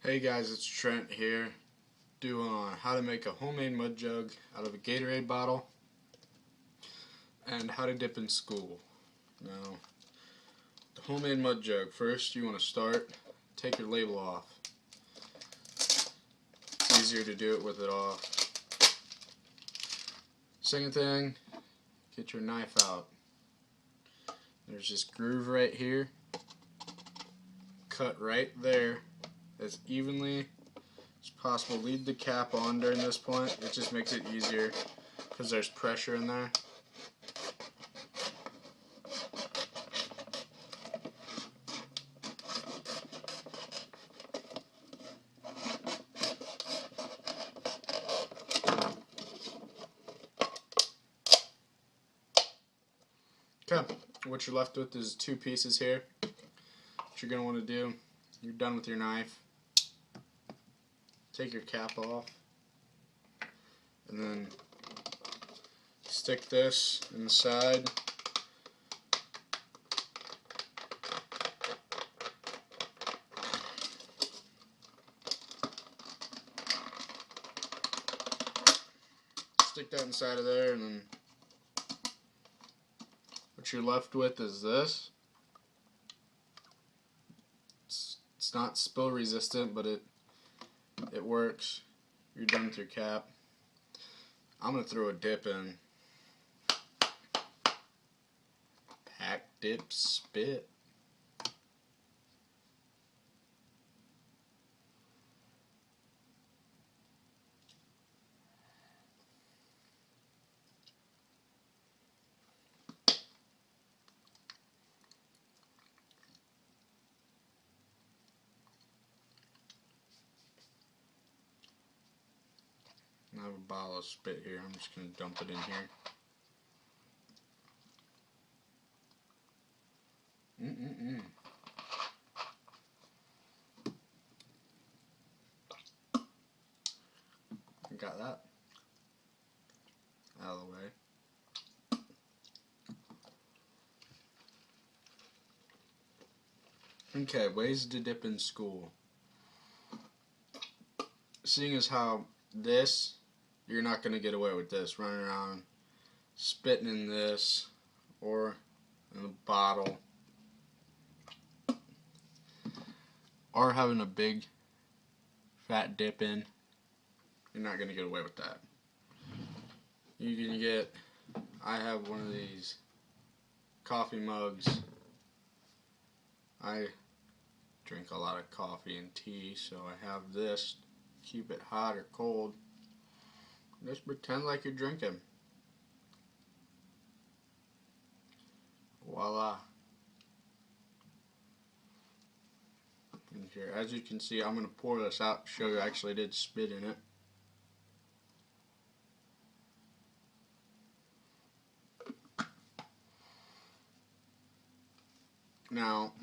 Hey guys, it's Trent here, doing how to make a homemade mud jug out of a Gatorade bottle and how to dip in school. Now, the homemade mud jug, first you want to take your label off. It's easier to do it with it off. Second thing, get your knife out. There's this groove right here, cut right there as evenly as possible. Leave the cap on during this point. It just makes it easier because there's pressure in there. Okay, what you're left with is two pieces here. What you're going to want to do, you're done with your knife. Take your cap off, and then stick this inside. Stick that inside of there, and then what you're left with is this. It's not spill resistant, but it works. You're done with your cap. I'm going to throw a dip in. Pack, dip, spit. I have a bottle of spit here. I'm just going to dump it in here. Got that out of the way. Okay, ways to dip in school. Seeing as how this, you're not going to get away with this, running around spitting in this or in the bottle, or having a big fat dip in. You're not going to get away with that. You can get, I have one of these coffee mugs. I drink a lot of coffee and tea, so I have this. Keep it hot or cold. Just pretend like you're drinking. Voila. And here, as you can see, I'm going to pour this out to show you I actually did spit in it. Now,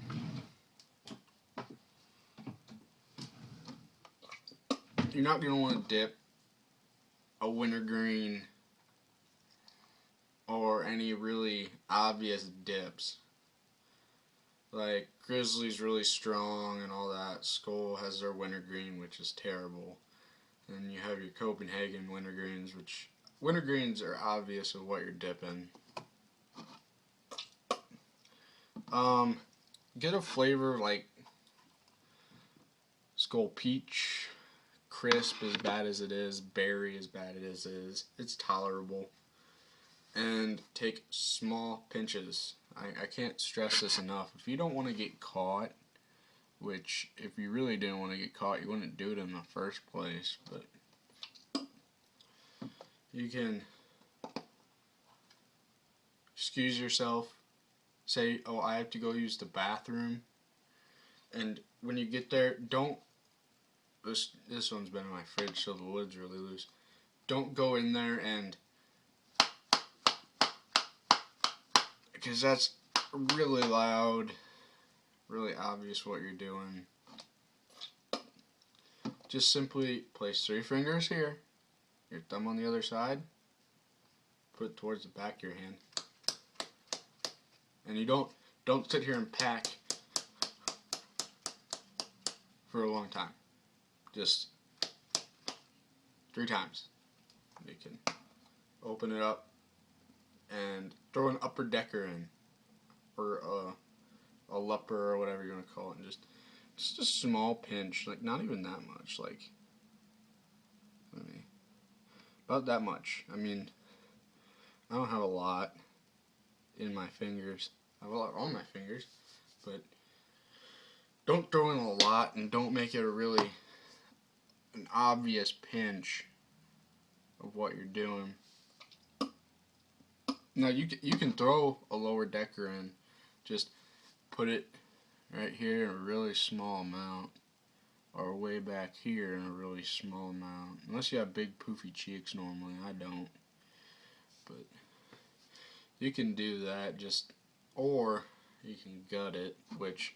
you're not going to want to dip a wintergreen or any really obvious dips. Like Grizzly's really strong and all that. Skull has their wintergreen, which is terrible. And you have your Copenhagen wintergreens, which wintergreens are obvious of what you're dipping. Get a flavor like Skull Peach, crisp as bad as it is, berry as bad as it is. It's tolerable. And take small pinches. I can't stress this enough. If you don't want to get caught, which if you really didn't want to get caught, you wouldn't do it in the first place, but you can excuse yourself. Say, oh, I have to go use the bathroom. And when you get there, don't, this one's been in my fridge so the lid's really loose. Don't go in there and, because that's really loud, really obvious what you're doing. Just simply place 3 fingers here, your thumb on the other side, put it towards the back of your hand. And you don't sit here and pack for a long time. just 3 times. You can open it up and throw an upper decker in, or a lupper, or whatever you want to call it, and just a small pinch, like not even that much, like about that much. I mean, I don't have a lot in my fingers. I have a lot on my fingers, but don't throw in a lot, and don't make it an obvious pinch of what you're doing. Now you can throw a lower decker in, just put it right here in a really small amount, or way back here in a really small amount. Unless you have big poofy cheeks normally, I don't. But you can do that, or you can gut it, which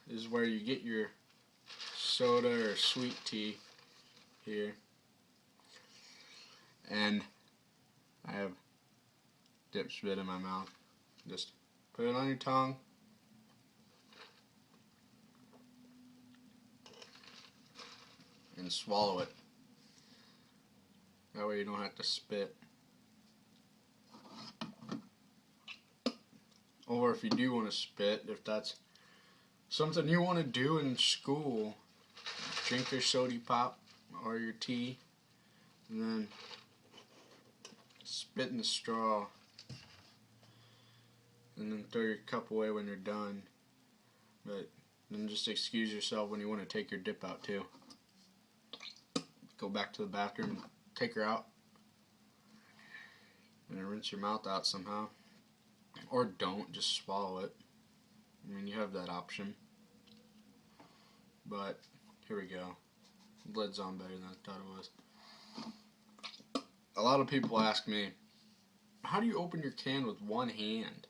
is where you get your soda or sweet tea here. And I have dip spit in my mouth. Just put it on your tongue. And swallow it. That way you don't have to spit. Or if you do want to spit, if that's something you want to do in school, drink your soda pop or your tea, and then spit in the straw, and then throw your cup away when you're done. But then just excuse yourself when you want to take your dip out too. Go back to the bathroom, take her out, and then rinse your mouth out somehow. Or don't, just swallow it. I mean, you have that option. But here we go. The lid's on better than I thought it was. A lot of people ask me, how do you open your can with one hand?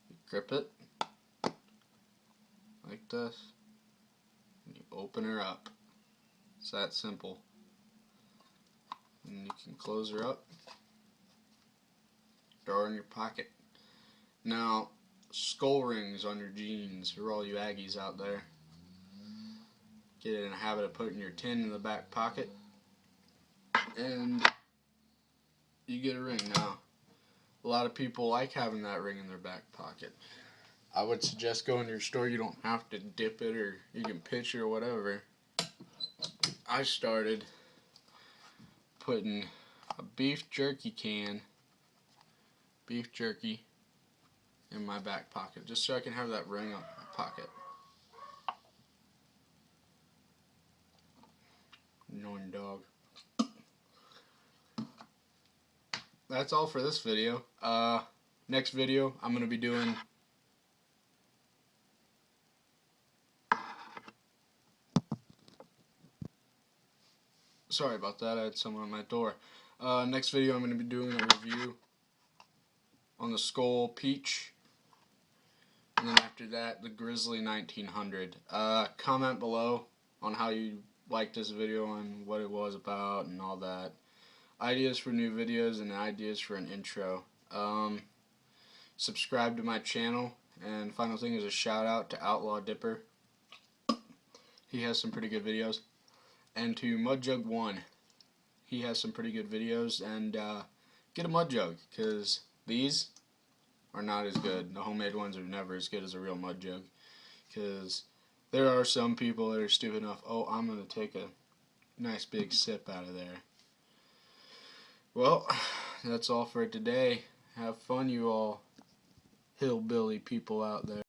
You grip it like this, and you open her up. It's that simple. And you can close her up, throw her in your pocket. Now, skull rings on your jeans for all you Aggies out there. Get in a habit of putting your tin in the back pocket, and you get a ring. Now, a lot of people like having that ring in their back pocket. I would suggest going to your store. You don't have to dip it, or you can pitch it or whatever. I started putting a beef jerky in my back pocket, just so I can have that ring on my pocket. Annoying dog. That's all for this video. Next video, I'm going to be doing sorry about that, I had someone at my door. Next video, I'm going to be doing a review on the Skull Peach. And then after that, the Grizzly 1900. Comment below on how you liked this video and what it was about and all that. Ideas for new videos and ideas for an intro. Subscribe to my channel. And final thing is a shout out to Outlaw Dipper. He has some pretty good videos. And to mudjug1. He has some pretty good videos. And get a mudjug, because these are not as good. The homemade ones are never as good as a real mudjug, because there are some people that are stupid enough, oh, I'm going to take a nice big sip out of there. Well, that's all for today. Have fun, you all hillbilly people out there.